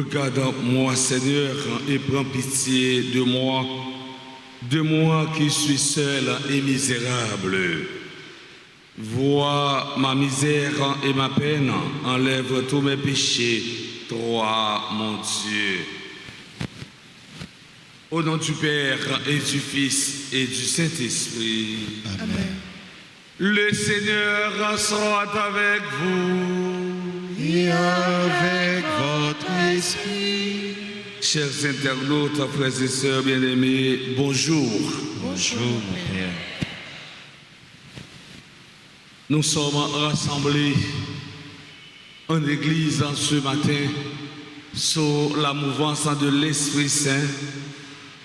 Regarde-moi, Seigneur, et prends pitié de moi qui suis seul et misérable. Vois ma misère et ma peine, enlève tous mes péchés, toi, mon Dieu. Au nom du Père et du Fils et du Saint-Esprit. Amen. Le Seigneur soit avec vous. Et avec votre esprit. Chers internautes, frères et sœurs bien-aimés, bonjour. Bonjour, mon Père. Nous sommes rassemblés en église ce matin sous la mouvance de l'Esprit Saint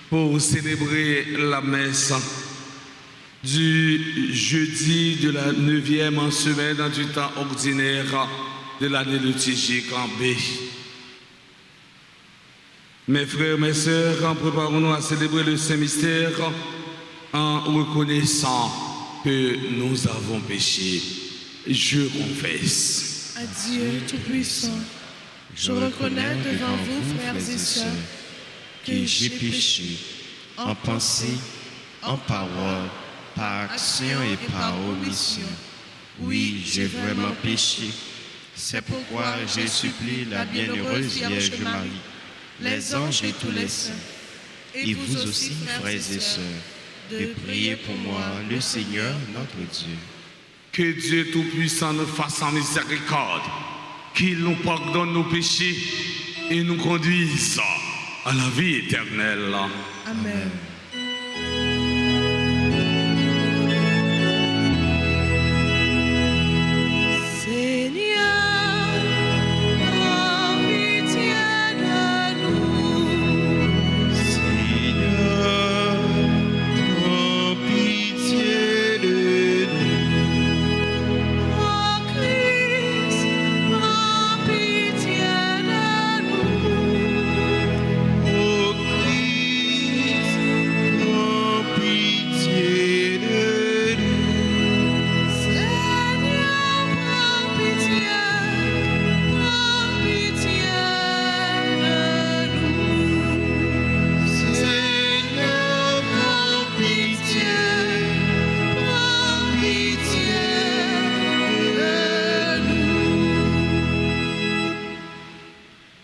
pour célébrer la messe du jeudi de la 9e semaine du temps ordinaire de l'année liturgique en B. Mes frères, mes sœurs, préparons-nous à célébrer le Saint-Mystère en reconnaissant que nous avons péché. Je confesse. À Dieu Tout-Puissant, je reconnais devant vous, frères et sœurs, que j'ai péché en pensée, en parole, par action et par omission. Oui, j'ai vraiment péché. C'est pourquoi je supplie la bienheureuse Vierge Marie, les anges et tous les saints, et vous aussi, frères et sœurs, de prier pour moi, le Seigneur notre Dieu. Que Dieu Tout-Puissant nous fasse en miséricorde, qu'il nous pardonne nos péchés et nous conduise à la vie éternelle. Amen.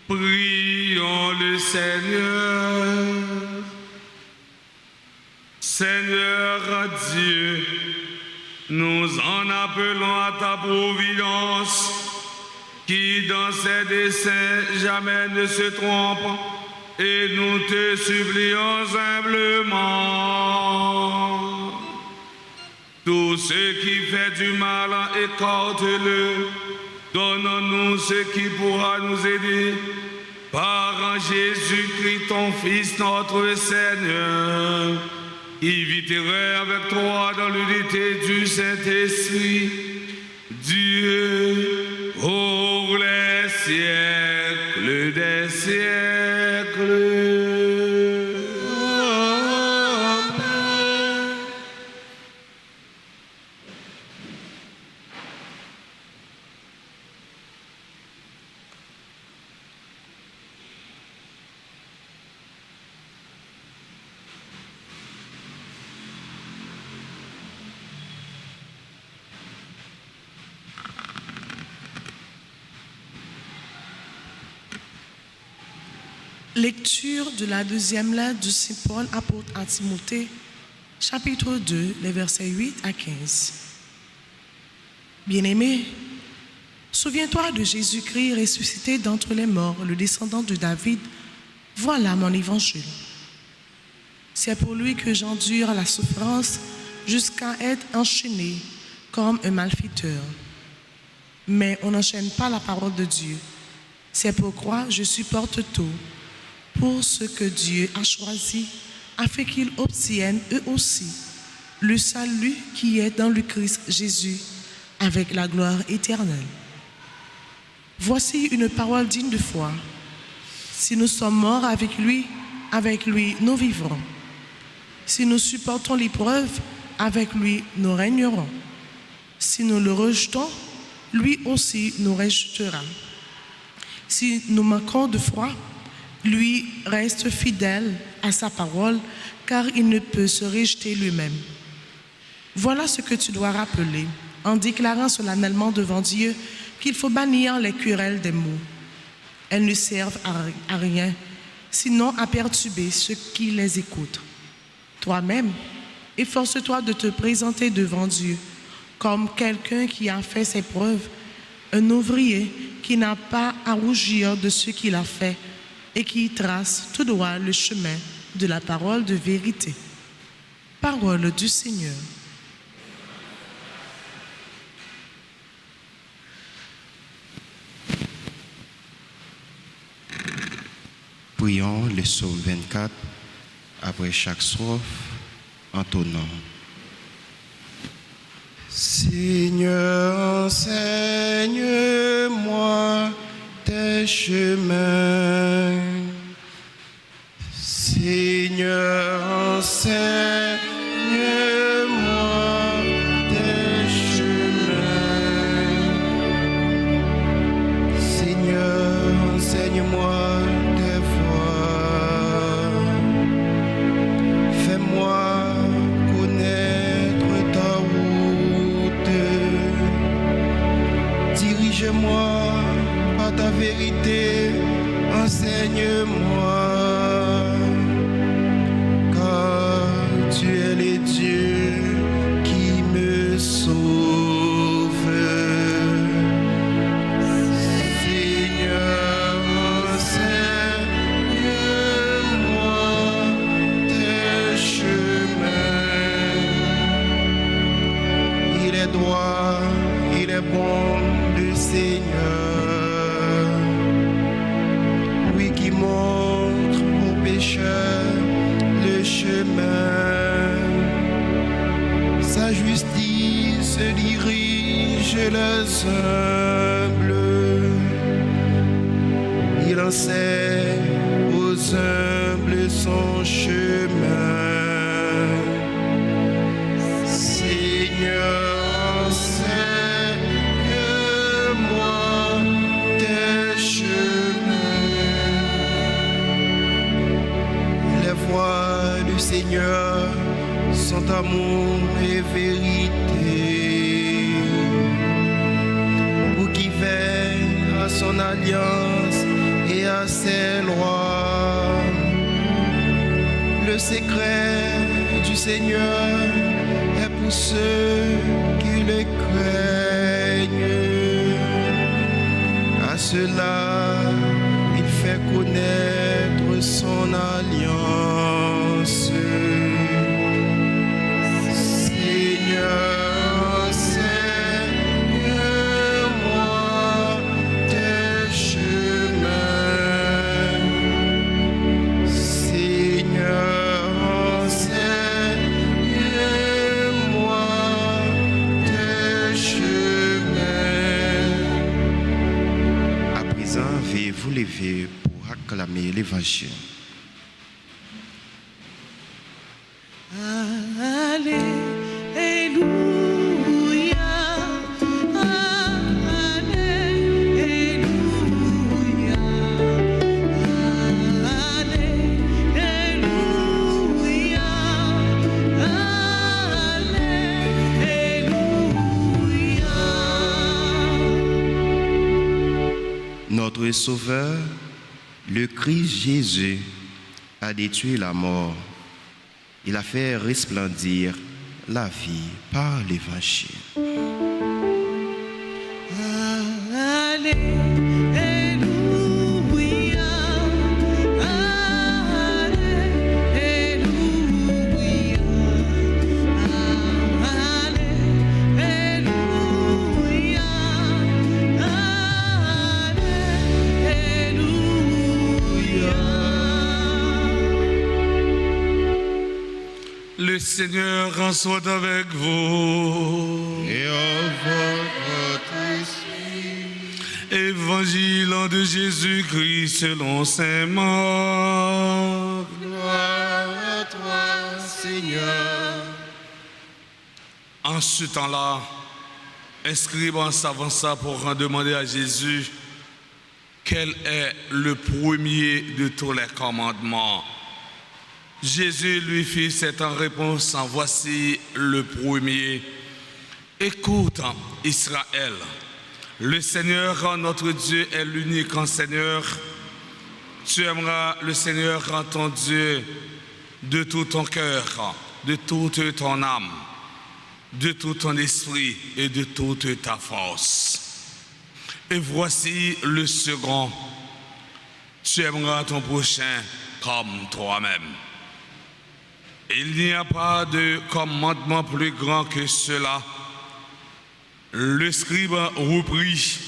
Prions le Seigneur. Seigneur Dieu, nous en appelons à ta providence, qui dans ses desseins jamais ne se trompe, et nous te supplions humblement. Tout ce qui fait du mal, écarte-le. Donne-nous ce qui pourra nous aider. Par Jésus-Christ, ton Fils, notre Seigneur, qui viterait avec toi dans l'unité du Saint-Esprit, Dieu, pour les siècles des siècles. Lecture de la deuxième lettre de Saint Paul apôtre à Timothée, chapitre 2, les versets 8 à 15. Bien-aimé, souviens-toi de Jésus-Christ ressuscité d'entre les morts, le descendant de David. Voilà mon évangile. C'est pour lui que j'endure la souffrance jusqu'à être enchaîné comme un malfaiteur. Mais on n'enchaîne pas la parole de Dieu. C'est pourquoi je supporte tout pour ce que Dieu a choisi, afin qu'ils obtiennent eux aussi le salut qui est dans le Christ Jésus, avec la gloire éternelle. Voici une parole digne de foi. Si nous sommes morts avec lui nous vivrons. Si nous supportons l'épreuve, avec lui nous régnerons. Si nous le rejetons, lui aussi nous rejetera. Si nous manquons de foi, lui reste fidèle à sa parole, car il ne peut se rejeter lui-même. Voilà ce que tu dois rappeler, en déclarant solennellement devant Dieu qu'il faut bannir les querelles des mots. Elles ne servent à rien, sinon à perturber ceux qui les écoutent. Toi-même, efforce-toi de te présenter devant Dieu comme quelqu'un qui a fait ses preuves, un ouvrier qui n'a pas à rougir de ce qu'il a fait et qui trace tout droit le chemin de la parole de vérité. Parole du Seigneur. Prions le psaume 24 après chaque strophe, entonnant. Seigneur, enseigne-moi tes chemins. Seigneur, enseigne-moi tes chemins. Seigneur, enseigne-moi tes voies. Fais-moi connaître ta route. Dirige-moi par ta vérité, enseigne-moi. Tu es le Dieu qui me sauve. Seigneur, enseigne-moi tes chemins. Il est droit, il est bon, le Seigneur. Oui, qui montre aux pécheurs le chemin. Sa justice dirige les humbles. Il enseigne aux humbles son chemin. Seigneur, enseigne-moi tes chemins. Les voies du Seigneur sont amour et vérité. Pour qui veille à son alliance et à ses lois. Le secret du Seigneur est pour ceux qui le craignent. À ceux-là, il fait connaître son alliance. Vous levez pour acclamer l'évangile. Alléluia, Alléluia, Alléluia, Alléluia. Notre Sauveur, le Christ Jésus, a détruit la mort. Il a fait resplendir la vie par l'Évangile. Le Seigneur soit avec vous. Et avec votre esprit. Évangile de Jésus-Christ selon saint Marc. Gloire à toi, Seigneur. En ce temps-là, un scribe s'avança pour en demander à Jésus: quel est le premier de tous les commandements? Jésus lui fit cette réponse, voici le premier. Écoute, Israël, le Seigneur notre Dieu est l'unique Seigneur. Tu aimeras le Seigneur ton Dieu de tout ton cœur, de toute ton âme, de tout ton esprit et de toute ta force. Et voici le second, tu aimeras ton prochain comme toi-même. Il n'y a pas de commandement plus grand que cela. Le scribe reprit,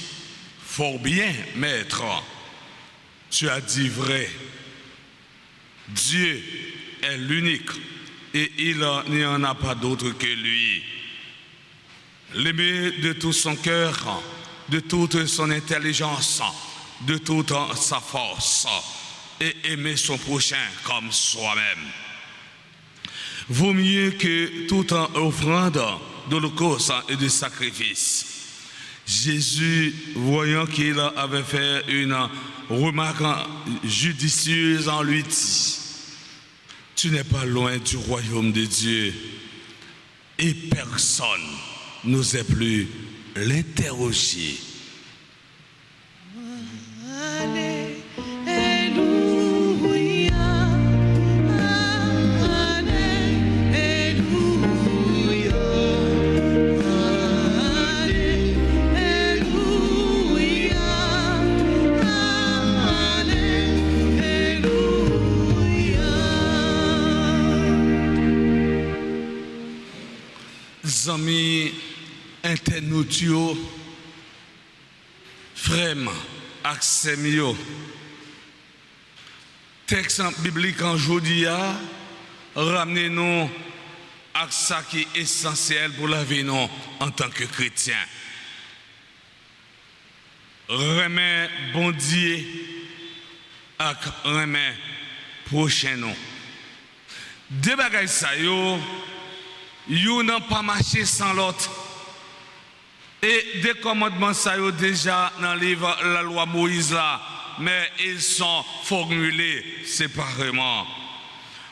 fort bien, maître, tu as dit vrai. Dieu est l'unique et il n'y en a pas d'autre que lui. L'aimer de tout son cœur, de toute son intelligence, de toute sa force et aimer son prochain comme soi-même. Vaut mieux que toute offrande d'holocauste et de sacrifice. Jésus, voyant qu'il avait fait une remarque judicieuse, en lui dit, tu n'es pas loin du royaume de Dieu. Et personne n'osait plus l'interroger. Amis internautes, frères, axemio, texte biblique en aujourd'hui, ramenez-nous à ça qui est essentiel pour la vie nous en tant que chrétiens. Remet bon Dieu ak remet prochain nous. Deux bagages ça yo. Ils n'ont pas marché sans l'autre. Et des commandements, ça y est déjà dans le livre la loi Moïse là, mais ils sont formulés séparément.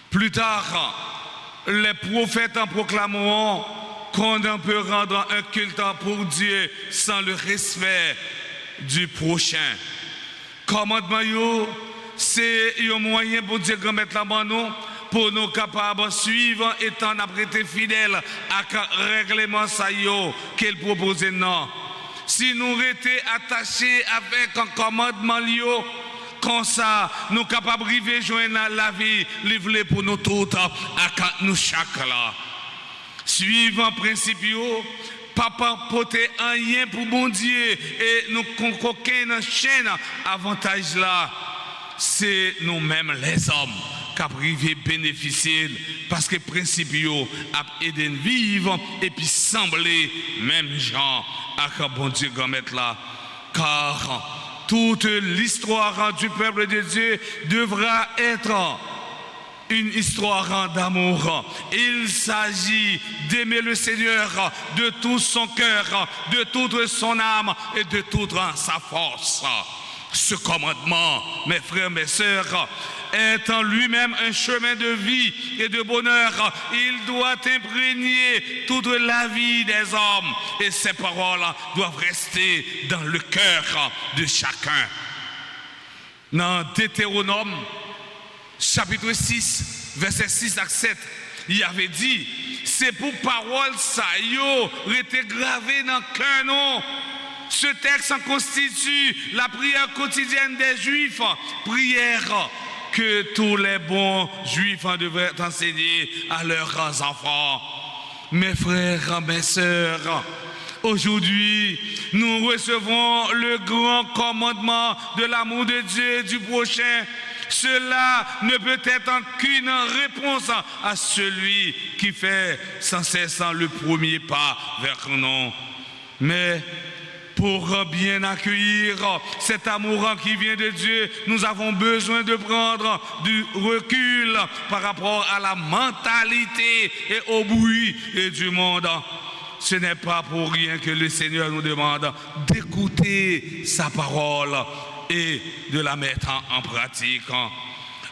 Plus tard, les prophètes en proclameront qu'on ne peut rendre un culte pour Dieu sans le respect du prochain. Commandement, c'est un moyen pour Dieu de mettre la main nous. Pour nous capables de suivre étant prêté fidèles à règlement qu'il propose non. Si nous étions attachés avec un commandement comme ça, nous capables de joindre la vie livrée pour nous toutes à nous chaque là. Suivant principe pas porter rien pour bon Dieu et nous concocter une chaîne avantage là, c'est nous-mêmes les hommes qui privé bénéficier parce que principio a aidé vivre et puis sembler même gens à bon Dieu mettre là, car toute l'histoire du peuple de Dieu devra être une histoire d'amour. Il s'agit d'aimer le Seigneur de tout son cœur, de toute son âme et de toute sa force. Ce commandement, mes frères, mes sœurs, est en lui-même un chemin de vie et de bonheur. Il doit imprégner toute la vie des hommes et ces paroles doivent rester dans le cœur de chacun. Dans Deutéronome, chapitre 6, versets 6 à 7, il avait dit, c'est pour parole ça, été gravé dans le cœur, non? Ce texte constitue la prière quotidienne des Juifs, prière que tous les bons Juifs devraient enseigner à leurs enfants. Mes frères, mes sœurs, aujourd'hui, nous recevons le grand commandement de l'amour de Dieu et du prochain. Cela ne peut être qu'une réponse à celui qui fait sans cesse le premier pas vers nous. Mais pour bien accueillir cet amour qui vient de Dieu, nous avons besoin de prendre du recul par rapport à la mentalité et au bruit du monde. Ce n'est pas pour rien que le Seigneur nous demande d'écouter sa parole et de la mettre en pratique.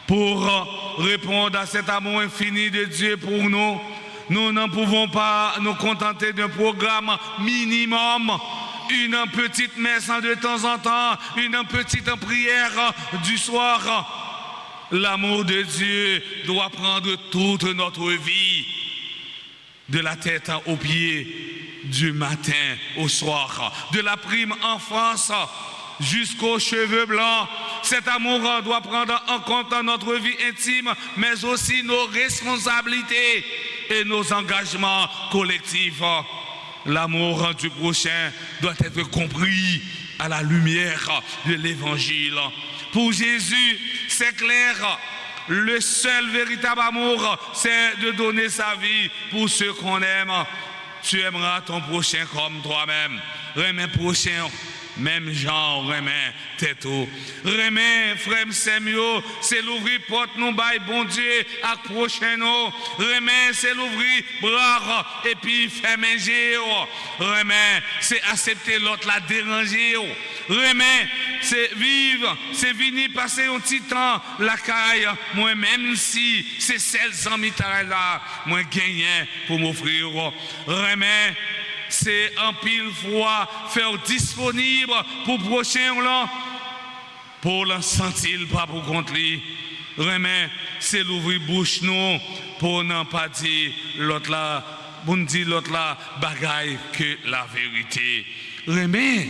Pour répondre à cet amour infini de Dieu pour nous, nous ne pouvons pas nous contenter d'un programme minimum, une petite messe de temps en temps, une petite prière du soir. L'amour de Dieu doit prendre toute notre vie, de la tête aux pieds, du matin au soir, de la prime enfance jusqu'aux cheveux blancs. Cet amour doit prendre en compte notre vie intime, mais aussi nos responsabilités et nos engagements collectifs. L'amour du prochain doit être compris à la lumière de l'Évangile. Pour Jésus, c'est clair, le seul véritable amour, c'est de donner sa vie pour ceux qu'on aime. Tu aimeras ton prochain comme toi-même. Remets prochain, même genre, remets tête. Remets frère Samuel, c'est l'ouvrir porte nous bail bon Dieu à prochain nous. Remets c'est l'ouvrir bras et puis faire manger. Remets c'est accepter l'autre la déranger. Remets c'est vivre, c'est venir passer un petit temps la caille. Moi même si c'est 16 ans là, moi gagné pour m'offrir. Remets c'est en pile fois faire disponible pour prochain là, pour le sentir pas pour contre lui. Remets, c'est l'ouvrir bouche nous pour n'en pas dire l'autre là, pour ne dire l'autre là bagaille que la vérité. Remets,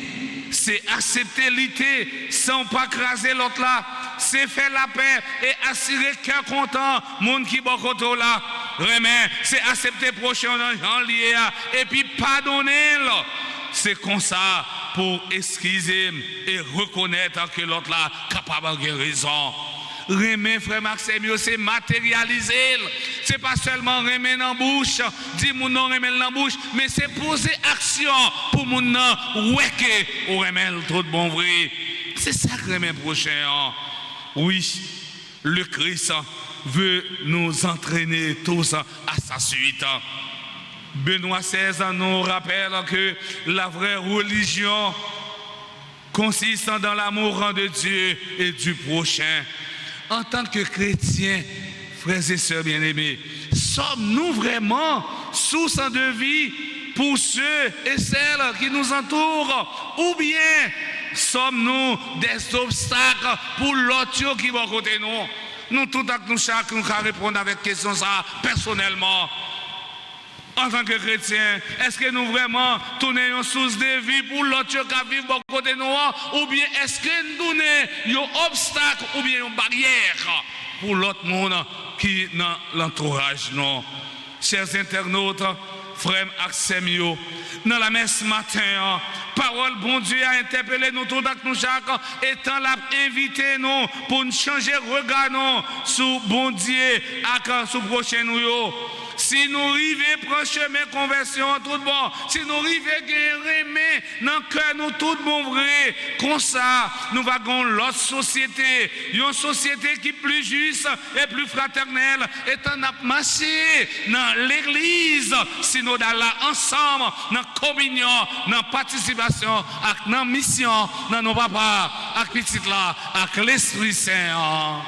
c'est accepter l'ité sans pas craser l'autre là, c'est faire la paix et assurer cœur content, monde qui bon côté là. Remets, c'est accepter prochain en lié et puis pardonner. C'est comme ça pour excuser et reconnaître que l'autre là capable de raison. Remets, frère Maxime, c'est matérialiser. C'est pas seulement remettre dans la bouche, dire mon nom remettre dans la bouche, mais c'est poser action pour mon nom, ouais que remettre tout bon vrai. C'est ça que remet prochain. Oui, le Christ veut nous entraîner tous à sa suite. Benoît XVI nous rappelle que la vraie religion consiste dans l'amour de Dieu et du prochain. En tant que chrétiens, frères et sœurs bien-aimés, sommes-nous vraiment source de vie pour ceux et celles qui nous entourent? Ou bien sommes-nous des obstacles pour l'autre qui va à côté de nous? Nous, tout à nous, chacun, nous répondre avec question ça personnellement. En tant que chrétien, est-ce que nous vraiment tournons une source de vie pour l'autre qui vit à côté de nous? Ou bien est-ce que nous donnons un obstacle ou bien une barrière pour l'autre monde qui est dans l'entourage? Non. Chers internautes, frère Axemio, dans la messe matin, parole bon Dieu a interpellé nous tous nous chaque étant l'a invité nous pour nous changer regard nous sur bon Dieu et sur prochain nous. Si nous arrivons prendre chemin conversion tout bon, si nous arrivons guérir dans le cœur nous tout bon vrai, comme ça nous allons l'autre société, une société qui est plus juste et plus fraternelle, étant marché dans l'église, si nous allons là ensemble dans la communion, dans la participation, dans la mission, dans nos papas, avec petit là, avec l'Esprit Saint.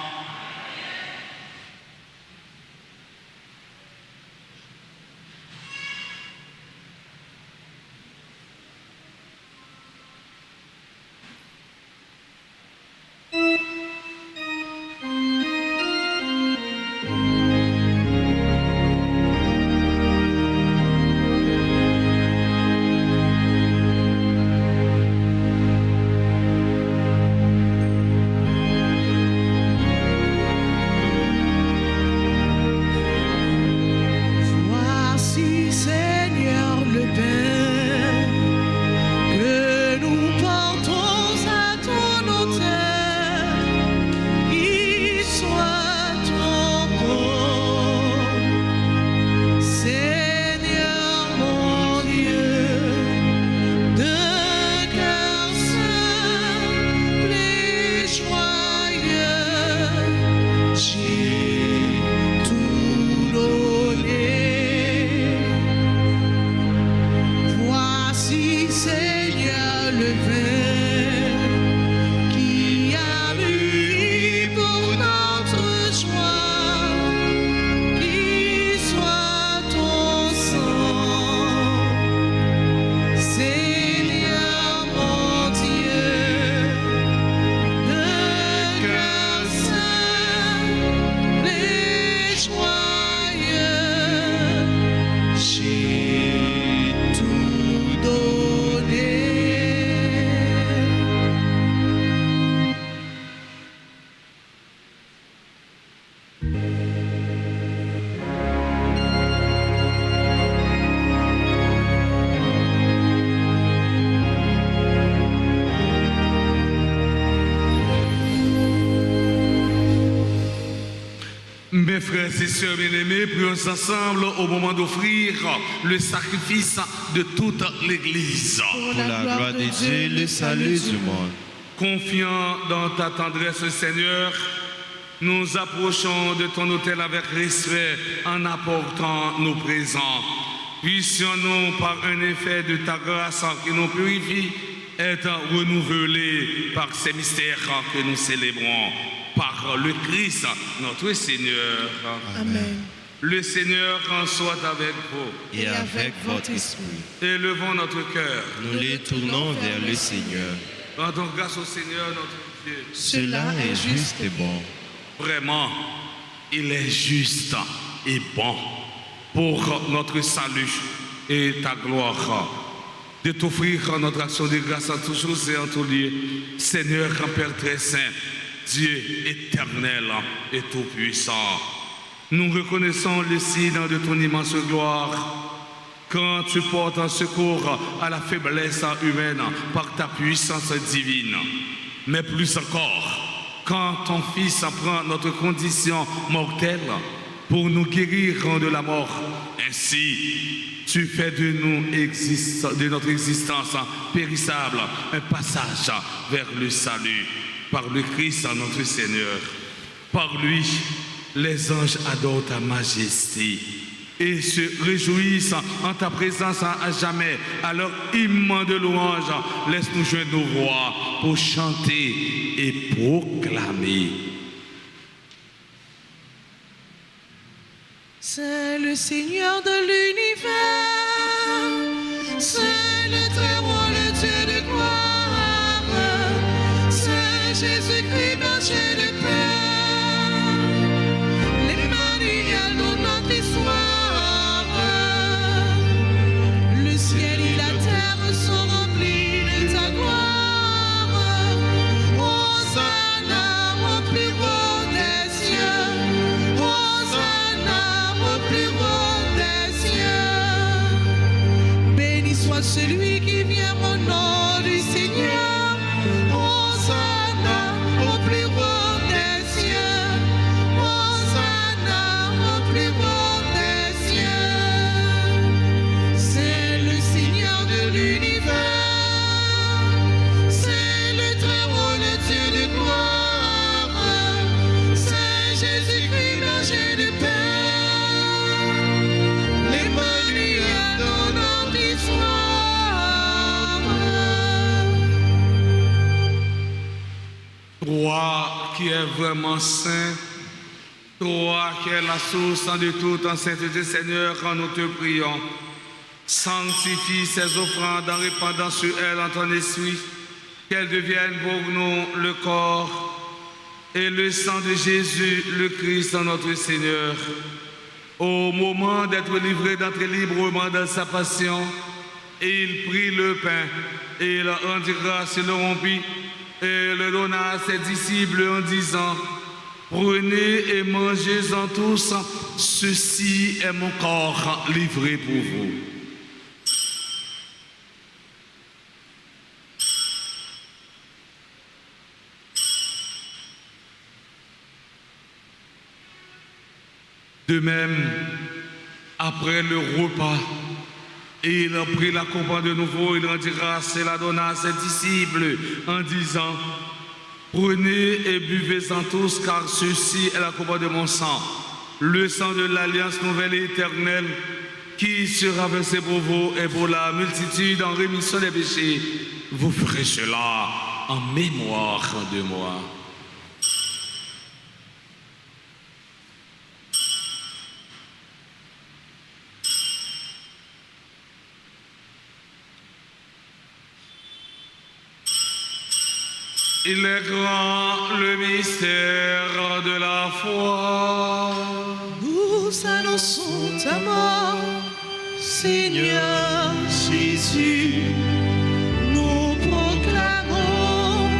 Frères et sœurs bien-aimés, prions ensemble au moment d'offrir le sacrifice de toute l'Église. Pour la gloire de Dieu, le salut du monde. Confiant dans ta tendresse, Seigneur, nous approchons de ton autel avec respect en apportant nos présents. Puissions-nous, par un effet de ta grâce qui nous purifie, être renouvelés par ces mystères que nous célébrons. Par le Christ, notre Seigneur. Amen. Le Seigneur soit avec vous. Et avec votre esprit. Élevons notre cœur. Nous les tournons vers le Seigneur. Rendons grâce au Seigneur notre Dieu. Cela est juste et bon. Vraiment, il est juste et bon pour notre salut et ta gloire. De t'offrir notre action de grâce en toutes choses et en tout lieu. Seigneur, Père très saint, Dieu éternel et tout-puissant, nous reconnaissons le signe de ton immense gloire quand tu portes en secours à la faiblesse humaine par ta puissance divine. Mais plus encore, quand ton Fils prend notre condition mortelle pour nous guérir de la mort, ainsi tu fais de notre existence périssable un passage vers le salut. Par le Christ, notre Seigneur. Par lui, les anges adorent ta majesté et se réjouissent en ta présence à jamais. Alors, immense de louange, laisse-nous joindre nos voix pour chanter et proclamer. C'est le Seigneur de l'univers, c'est le Très-Haut, le Dieu de gloire. Jésus-Christ, berger de Père, l'Emmanuel de notre histoire. Le ciel et la terre sont remplis de ta gloire. Hosanna au plus haut des cieux. Hosanna au plus haut des cieux. Béni soit celui qui vient au nom du Seigneur. Toi qui es vraiment saint, toi qui es la source de toute en sainteté, Seigneur, quand nous te prions, sanctifie ces offrandes en répandant sur elles en ton esprit, qu'elles deviennent pour nous le corps et le sang de Jésus, le Christ, notre Seigneur. Au moment d'être livré, d'entrer librement dans sa passion, et il prit le pain, et il rendit grâce, il le rompit, et le donna à ses disciples en disant: prenez et mangez-en tous, ceci est mon corps livré pour vous. De même, après le repas, il prit la coupe de nouveau, il rendit grâce et la donna à ses disciples en disant: prenez et buvez-en tous, car ceci est la coupe de mon sang, le sang de l'alliance nouvelle et éternelle, qui sera versé pour vous et pour la multitude en rémission des péchés. Vous ferez cela en mémoire de moi. Il est grand le mystère de la foi. Nous annonçons ta mort, Seigneur Jésus. Nous proclamons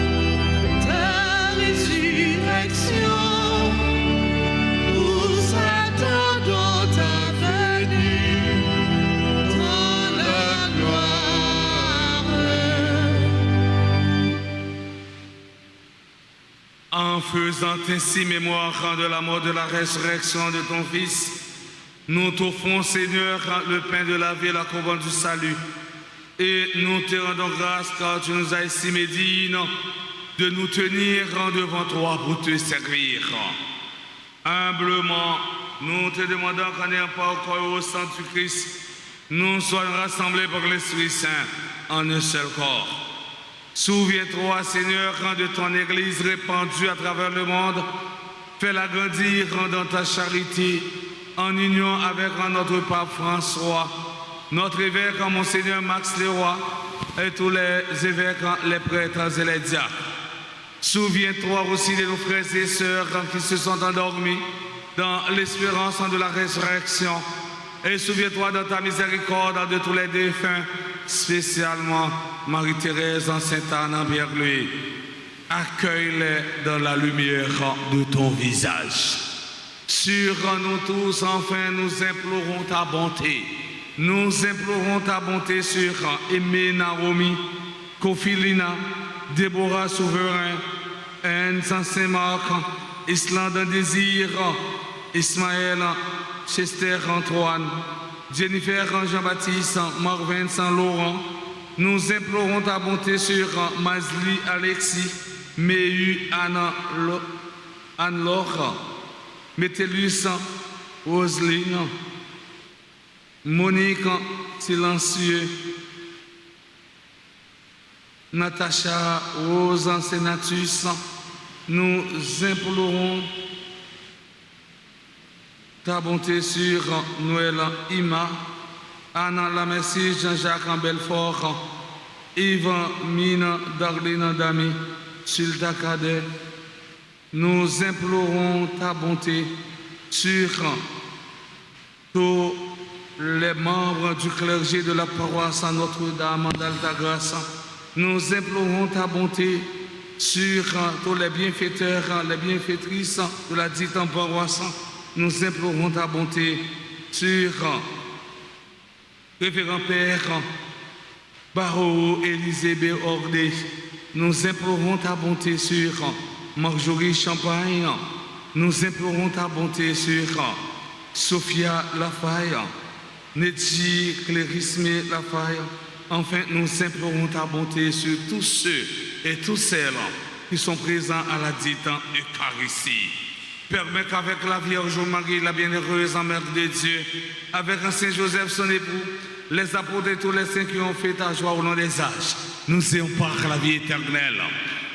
ta résurrection. Nous attendons ta venue dans la gloire. En faisant ainsi mémoire de la mort, de la résurrection de ton Fils, nous t'offrons, Seigneur, le pain de la vie et la couronne du salut. Et nous te rendons grâce car tu nous as estimés dignes de nous tenir devant toi pour te servir. Humblement, nous te demandons qu'en n'ayant pas au corps et au sang du Christ, nous soyons rassemblés par l'Esprit Saint en un seul corps. Souviens-toi, Seigneur, de ton Église répandue à travers le monde. Fais-la grandir dans ta charité, en union avec notre pape François, notre évêque, Monseigneur Max Leroy, et tous les évêques, les prêtres et les diacres. Souviens-toi aussi de nos frères et sœurs qui se sont endormis dans l'espérance de la résurrection. Et souviens-toi de ta miséricorde de tous les défunts, spécialement Marie-Thérèse, Sainte-Anne en Berluy. Accueille-les dans la lumière de ton visage. Sur nous tous, enfin, nous implorons ta bonté. Nous implorons ta bonté sur Aimé Naomi, Kofilina, Déborah Souverain, Anne Saint-Marc, Islande Désir, Ismaël, Chester Antoine, Jennifer Jean-Baptiste, Marvin Saint-Laurent. Nous implorons ta bonté sur Mazli Alexis, Méhu Anne-Laure, Métellus Roseline, Monique Silencieux, Natacha Rose Sénatus. Nous implorons ta bonté sur Noël Ima, Anna Lamercie, Jean-Jacques en Belfort, Yvan Mine, Darlene Dami, Sulta Cadet. Nous implorons ta bonté sur tous les membres du clergé de la paroisse à Notre-Dame d'Altagrace. Nous implorons ta bonté sur tous les bienfaiteurs, les bienfaitrices de la dite paroisse. Nous implorons ta bonté sur Révérend Père Barreau Élisée Ordé. Nous implorons ta bonté sur Marjorie Champagne. Nous implorons ta bonté sur Sophia Lafaye, Nedji Clérisme Lafaye. Enfin, nous implorons ta bonté sur tous ceux et toutes celles qui sont présents à la dite Eucharistie. Permets qu'avec la Vierge Marie, la bienheureuse Mère de Dieu, avec un Saint Joseph, son époux, les apôtres et tous les saints qui ont fait ta joie au long des âges, nous ayons part à la vie éternelle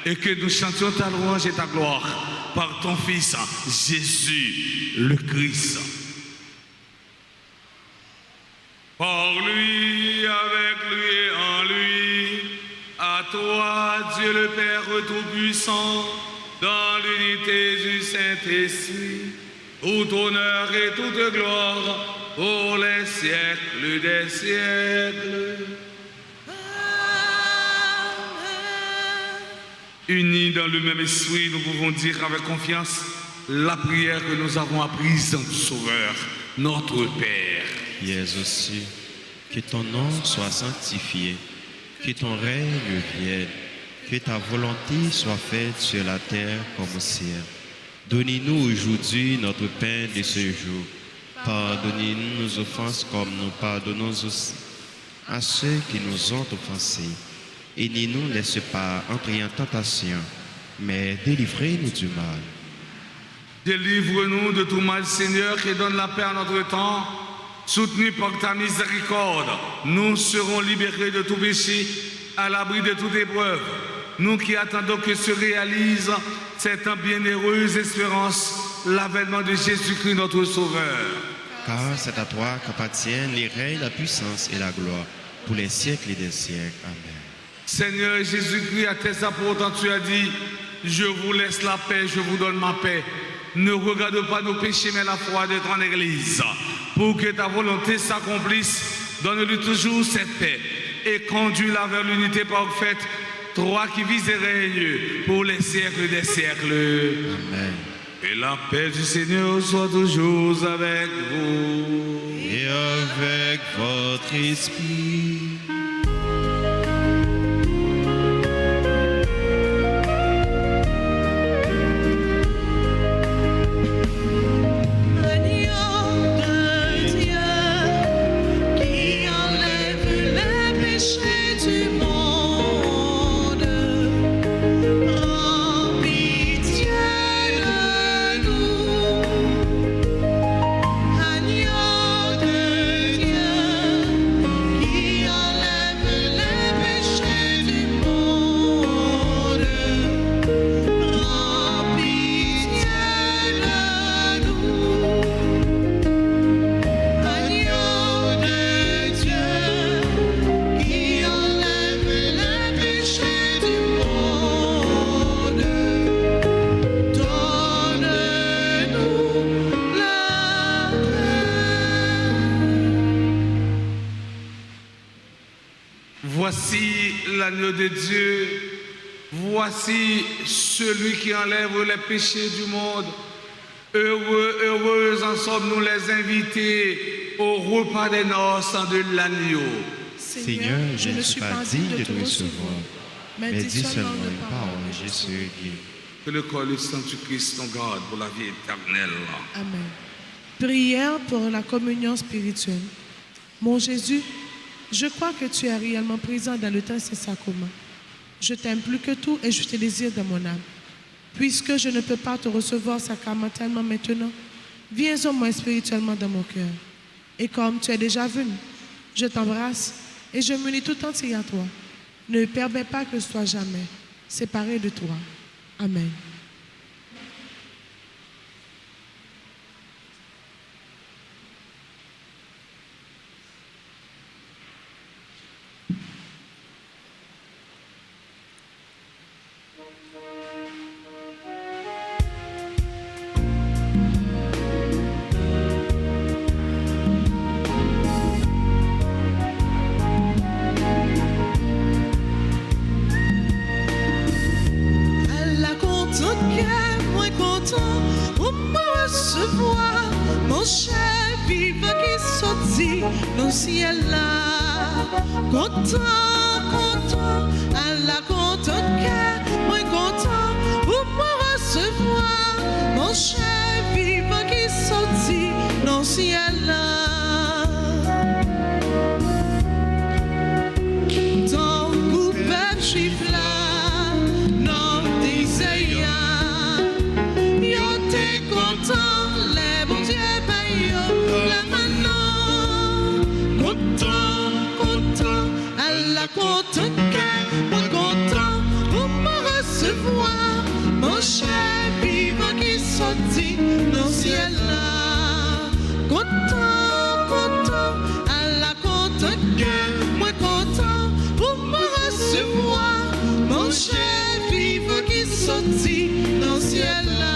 et que nous chantions ta louange et ta gloire par ton Fils, Jésus le Christ. Par lui, avec lui et en lui, à toi, Dieu le Père Tout-Puissant, dans l'unité du Saint-Esprit, tout honneur et toute gloire pour les siècles des siècles. Unis dans le même esprit, nous pouvons dire avec confiance la prière que nous avons apprise du Sauveur, notre Père. Qui es aux cieux, que ton nom soit sanctifié, que ton règne vienne, que ta volonté soit faite sur la terre comme au ciel. Donnez-nous aujourd'hui notre pain de ce jour. Pardonnez-nous nos offenses comme nous pardonnons aussi à ceux qui nous ont offensés. Et ne nous laisse pas entrer en tentation, mais délivrez-nous du mal. Délivre-nous de tout mal, Seigneur, et donne la paix à notre temps. Soutenus par ta miséricorde, nous serons libérés de tout péché, à l'abri de toute épreuve. Nous qui attendons que se réalise cette bienheureuse espérance, l'avènement de Jésus-Christ, notre Sauveur. Car c'est à toi qu'appartiennent les règnes, la puissance et la gloire, pour les siècles et des siècles. Amen. Seigneur Jésus-Christ, à tes apôtres, tu as dit, je vous laisse la paix, je vous donne ma paix. Ne regarde pas nos péchés, mais la foi de ton Église. Pour que ta volonté s'accomplisse, donne-lui toujours cette paix et conduis-la vers l'unité parfaite, toi qui vis et règnes pour les siècles des siècles. Amen. Et la paix du Seigneur soit toujours avec vous. Et avec votre esprit. Voici l'agneau de Dieu. Voici celui qui enlève les péchés du monde. Heureux, heureux en sommes-nous les invités au repas des noces de l'agneau. Seigneur, je ne suis pas digne de te recevoir, mais dis seulement une parole, je serai guéri. Que le corps et le sang du Christ nous garde pour la vie éternelle. Amen. Prière pour la communion spirituelle. Mon Jésus, je crois que tu es réellement présent dans le temps Saint-Sacrement. Je t'aime plus que tout et je te désire dans mon âme. Puisque je ne peux pas te recevoir sacramentellement maintenant, viens au moins spirituellement dans mon cœur. Et comme tu es déjà venu, je t'embrasse et je m'unis tout entier à toi. Ne permets pas que je sois jamais séparé de toi. Amen. Mon cher vivant qui sortit dans le ciel là, content, content, à la content cœur, moi content pour me recevoir. Mon cher vivant qui sortit dans le ciel là, ton coupable juif là, non disait yo t'es content. Content, moi content pour me recevoir. Mon cher vivant qui sortit dans le ciel là. Content, content, à la content, moi content pour me recevoir. Mon cher vivant qui sortit dans le ciel là.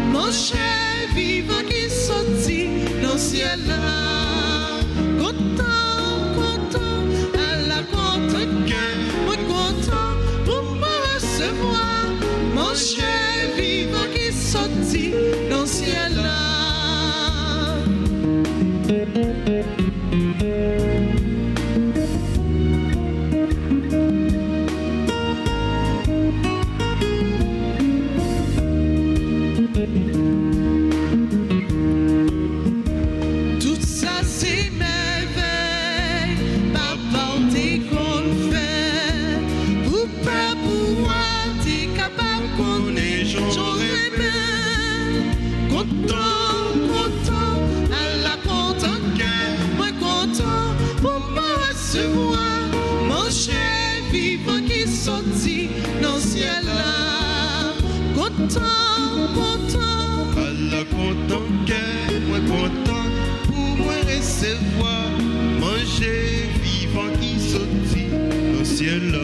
Mon cher vivant qui sortit dans le ciel là, content, content, à la content, moi content pour me recevoir. Mon cher vivant qui sortit dans le ciel là. Mon cher vivant qui sortit dans le ciel là, content, content, à la content cœur, moi content pour moi recevoir. Mon cher vivant qui sortit dans le ciel là.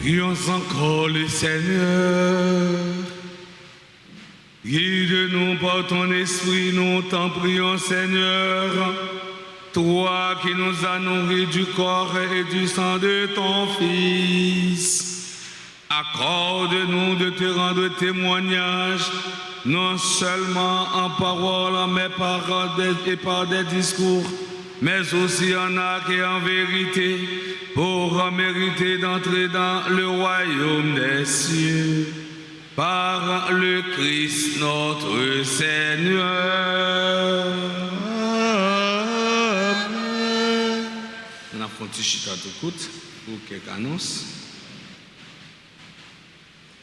Prions encore le Seigneur. Guide-nous par ton esprit, nous t'en prions, Seigneur. Toi qui nous as nourris du corps et du sang de ton Fils, accorde-nous de te rendre témoignage, non seulement en parole, mais par des discours, mais aussi en acte et en vérité, pour mériter d'entrer dans le royaume des cieux. Par le Christ notre Seigneur. Amen. On a fait un petit chita tout court pour quelques annonces.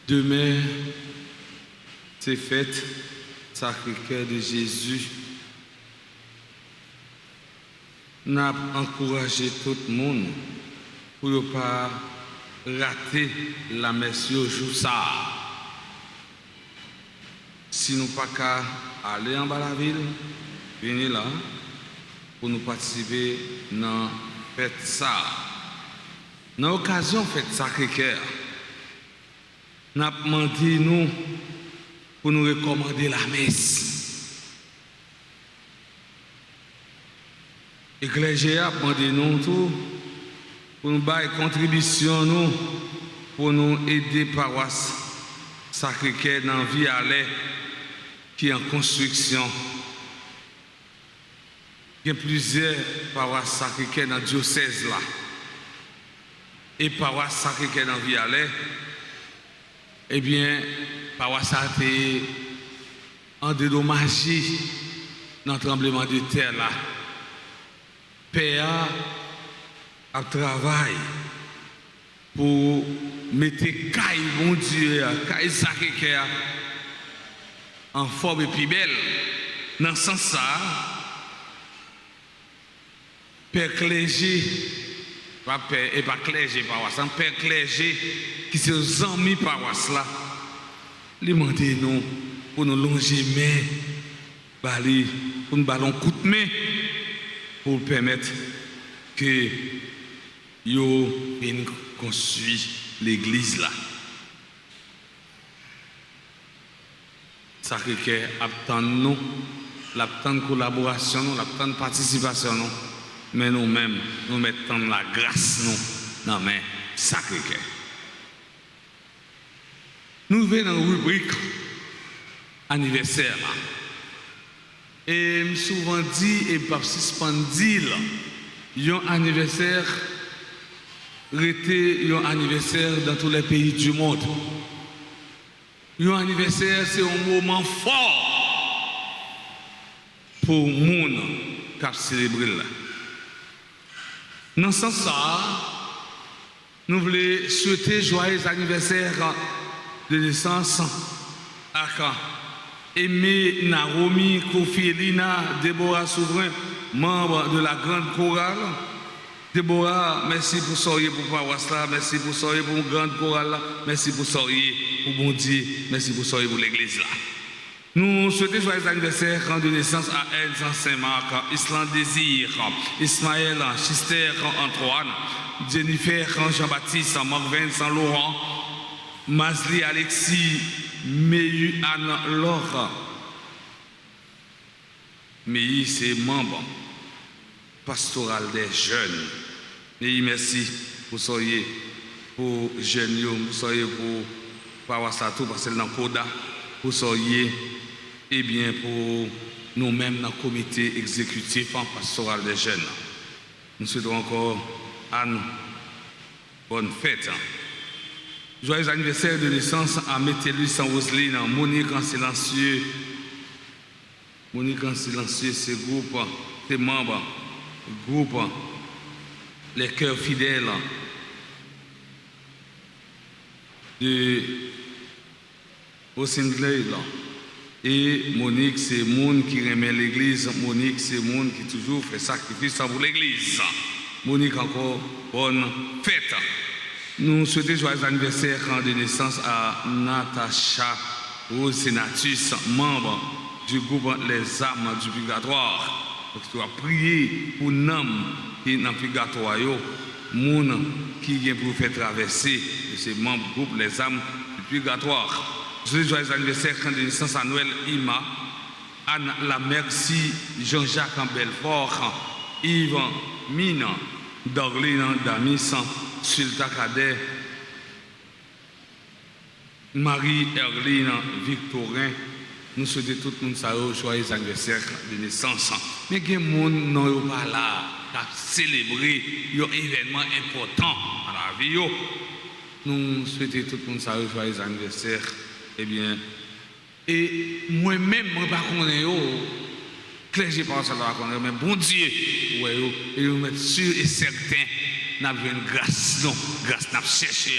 Demain, c'est fête Sacré-Cœur de Jésus. Nous avons encouragé tout le monde pour ne pas rater la messe au jour ça. Si nous pas qu'à aller en bas de la ville, venez là pour nous participer dans la fête ça. Dans l'occasion de fête Sacré-Cœur, nous avons demandé nous pour nous recommander la messe. Et l'Église a demandé nous tout pour nous faire contribution nous pour nous aider paroisse Sacré-Cœur dans la vie à l'air qui est en construction. Il y a plusieurs paroisses Sacré-Cœur dans le diocèse là. Et paroisse Sacré-Cœur dans la vie à l'air, eh bien, paroisse a été endommagée dans le tremblement de terre là. Père a travaillé pour mettre caille, mon Dieu, caille Sacré-Cœur en forme et puis belle. Dans ce sens, Père clergé, pas père et pas clergé paroisse, Père clergé qui se amis paroisse là, lui demander nous pour nous longer main, pour nous ballon coup de main, pour permettre que yo vienne construire l'église là. Sacré-Cœur attend nous, l'attend collaboration, nous, l'attend participation nous, mais nous-mêmes, nous mettons la grâce nous dans la main Sacré-Cœur. Nous venons dans la rubrique anniversaire là. Et je souvent dit, et pas suspendre dire, un anniversaire était un anniversaire dans tous les pays du monde. Un anniversaire, c'est un moment fort pour le monde qui a célébré là. Dans ce sens-là, nous voulons souhaiter joyeux anniversaire de naissance à Aimé Naomi Kofi Elina Déborah Souverain, membre de la grande chorale. Déborah, merci pour soyez pour paroisse là, merci pour soyez pour une grande chorale là, merci pour soyez pour bon Dieu, merci pour soyez pour l'église là. Nous souhaitons joyeux anniversaire de naissance à Elsa Saint-Marc, Island Désir, Ismaël, Chister Antoine, Jennifer Jean-Baptiste, Marvin Saint-Laurent, Masli Alexis, Meyu Anne Laure. Meyu, c'est membre pastoral des jeunes. Meyu, merci pour soyez pour jeunes, pour soyez pour paroisse tout parce que dans le Koda, pour soyez et bien pour nous-mêmes dans le comité exécutif en pastoral des jeunes. Nous souhaitons encore Anne bonne fête. Joyeux anniversaire de naissance à Métellus sans Roseline, Monique en silencieux. Monique en silencieux, c'est groupe, c'est membre, groupe, les cœurs fidèles de Rosengley. Et Monique, c'est monde qui remet l'église. Monique, c'est monde qui toujours fait sacrifice pour l'église. Monique, encore bonne fête. Nous souhaitons joyeux anniversaire de naissance à Natacha Rosenatus, membre du groupe Les âmes du purgatoire. Donc, tu vas prier pour nous qui sont dans le purgatoire monde qui vient pour faire traverser de ces membres du groupe Les âmes du purgatoire. Je joyeux anniversaire de naissance à Noël Ima, Anne La Merci, Jean-Jacques en Belfort, Yves Mine, Dorline Damis, Sulta Cadet, Marie-Herline Victorin. Nous souhaitons tout le monde joyeux anniversaire de naissance. Mais il y a des gens qui ne sont pas là, qui célébrer un événement important dans la vie. Nous souhaitons tout le monde joyeux anniversaire. Eh bien, et moi-même, je ne sais pas comment clergé par ça, mais bon Dieu, et vous mettre sûr et certain, nous avons une grâce, non, grâce, nous avons cherché,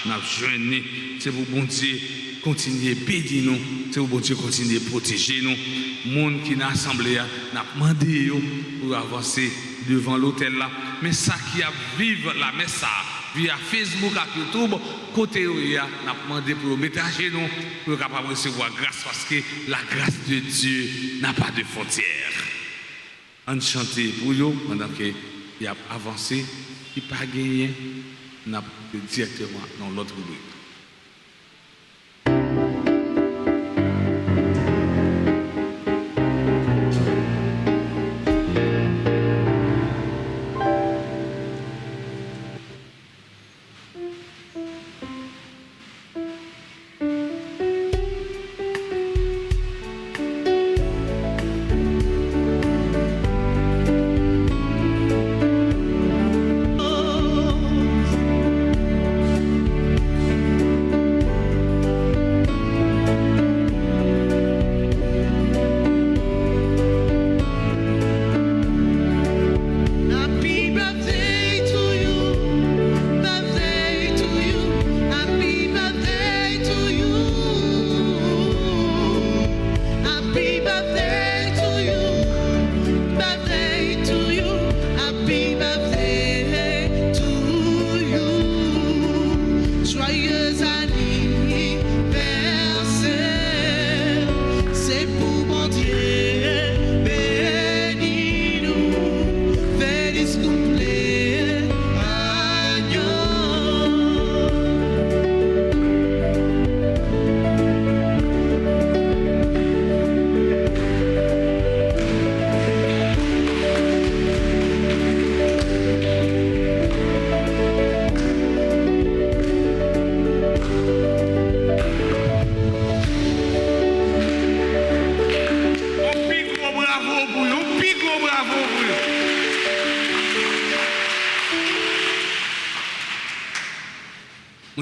nous avons jeûné, c'est pour bon Dieu continuer à bénir nous, c'est pour bon Dieu continuer à protéger nous. Les gens qui sont assemblés, nous avons demandé pour avancer devant l'hôtel là, mais ça qui a vivre la messe via Facebook et YouTube, côté où il y a demandé pour mettre à genoux, pour capable recevoir grâce, parce que la grâce de Dieu n'a pas de frontières. On chante pour eux pendant qu'il a avancé, il n'a pas gagné, n'a directement dans l'autre rubrique.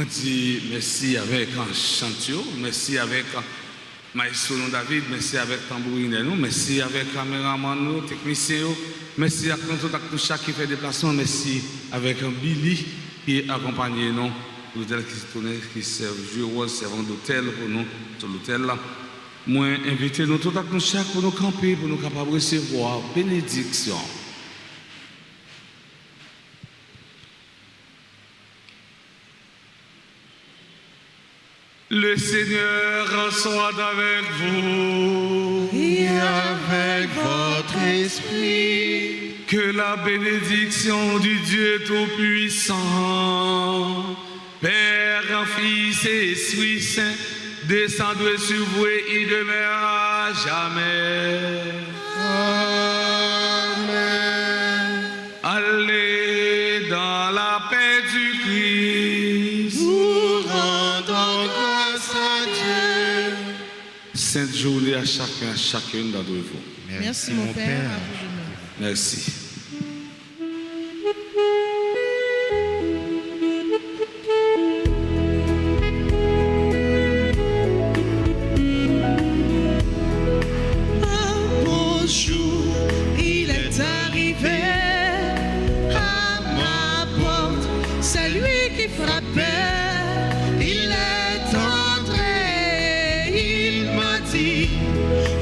Je dis merci avec un chantio, merci avec Maestro David, merci avec Tambourine, merci avec caméraman, technicien, merci à tout chaque qui fait déplacement, merci avec un Billy qui accompagne nous, l'hôtel qui se tourne, qui sert rôle servant d'hôtel pour nous sur l'hôtel là. Moi, invitez nous tout chaque pour nous camper, pour nous capables de recevoir bénédiction. Le Seigneur soit avec vous et avec votre esprit. Que la bénédiction du Dieu Tout-Puissant, Père, Fils et Esprit Saint, descende sur vous et y demeurera jamais. Amen. Allez dans la paix du Christ. Nous rendons grâce à Dieu. Sainte journée à chacun, à chacune d'entre vous. Merci mon Père. À vous de même. Merci.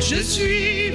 Je suis